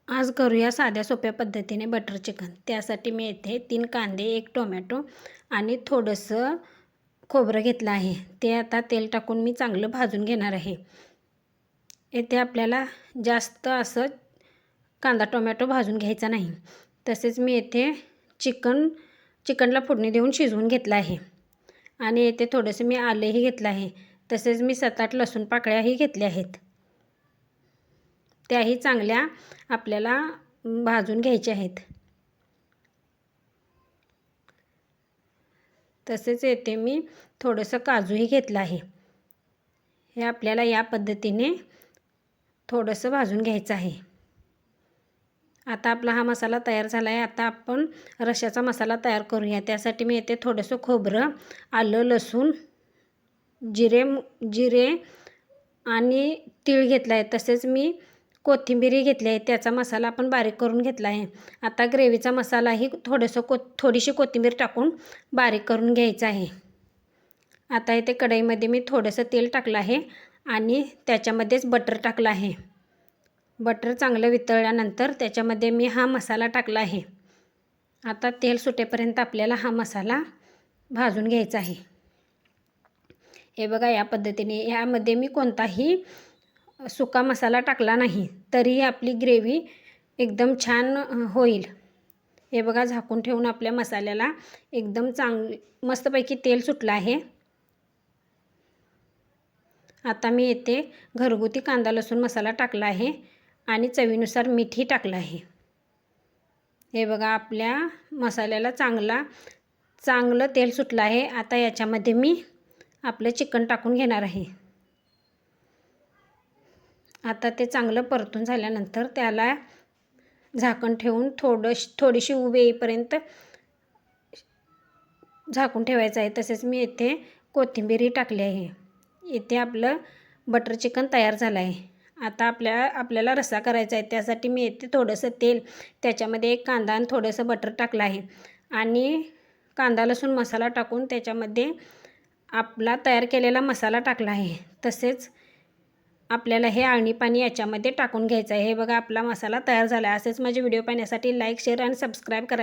आज करूया साध्या सोप्या पद्धतीने बटर चिकन। त्यासाठी मी येथे 3 कांदे, 1 टोमॅटो आणि थोडंसं खोबरं घेतलं आहे। ते आता तेल टाकून मी चांगलं भाजून घेणार आहे। येथे आपल्याला जास्त असं कांदा टोमॅटो भाजून घ्यायचा नाही। तसेच मी येथे चिकनला फोडणी देऊन शिजवून घेतलं आहे आणि येथे थोडंसं मी आलंही घेतलं आहे। तसेच मी 7-8 लसूण पाकळ्याही घेतल्या आहेत। त्याही चांगल्या आपल्याला भाजून घ्यायच्या आहेत। तसेच येथे मी थोडंसं काजूही घेतलं आहे। हे आपल्याला या पद्धतीने थोडंसं भाजून घ्यायचं आहे। आता आपला हा मसाला तयार झाला आहे। आता आपण रश्श्याचा मसाला तयार करूया। त्यासाठी मी येथे थोडंसं खोबरं, आलं, लसूण, जिरे आणि तीळ घेतलं आहे। तसेच मी कोथिंबीरही घेतली आहे। त्याचा मसाला आपण बारीक करून घेतला आहे। आता ग्रेव्हीचा मसालाही थोडीशी कोथिंबीर टाकून बारीक करून घ्यायचा आहे। आता इथे कढईमध्ये मी थोडंसं तेल टाकलं आहे आणि त्याच्यामध्येच बटर टाकलं आहे। बटर चांगलं वितळल्यानंतर त्याच्यामध्ये मी हा मसाला टाकला आहे। आता तेल सुटेपर्यंत आपल्याला हा मसाला भाजून घ्यायचा आहे। हे बघा, या पद्धतीने यामध्ये मी कोणताही सुका मसाला टाकला नाही, तरीही आपली ग्रेव्ही एकदम छान होईल। हे बघा, झाकून ठेवून आपल्या मसाल्याला एकदम मस्तपैकी तेल सुटलं आहे। आता मी येथे घरगुती कांदा लसूण मसाला टाकला आहे आणि चवीनुसार मीठही टाकलं आहे। हे बघा, आपल्या मसाल्याला चांगलं तेल सुटलं आहे। आता याच्यामध्ये मी आपलं चिकन टाकून घेणार आहे। आता ते चांगलं परतून झाल्यानंतर त्याला झाकण ठेवून थोडीशी उब येईपर्यंत झाकून ठेवायचं आहे। तसेच मी येथे कोथिंबीरही टाकली आहे। इथे आपलं बटर चिकन तयार झालं आहे। आता आपल्याला रस्सा करायचा आहे। त्यासाठी मी येथे थोडंसं तेल, त्याच्यामध्ये 1 कांदा आणि थोडंसं बटर टाकलं आहे आणि कांदा लसूण मसाला टाकून त्याच्यामध्ये आपला तयार केलेला मसाला टाकला आहे। तसेच आपल्याला हे अळणी पाणी याच्यामध्ये टाकून घ्यायचं आहे। हे बघा, आपला मसाला तयार झाला आहे। असेच माझे व्हिडिओ पाहण्यासाठी लाईक, शेअर आणि सबस्क्राईब करा।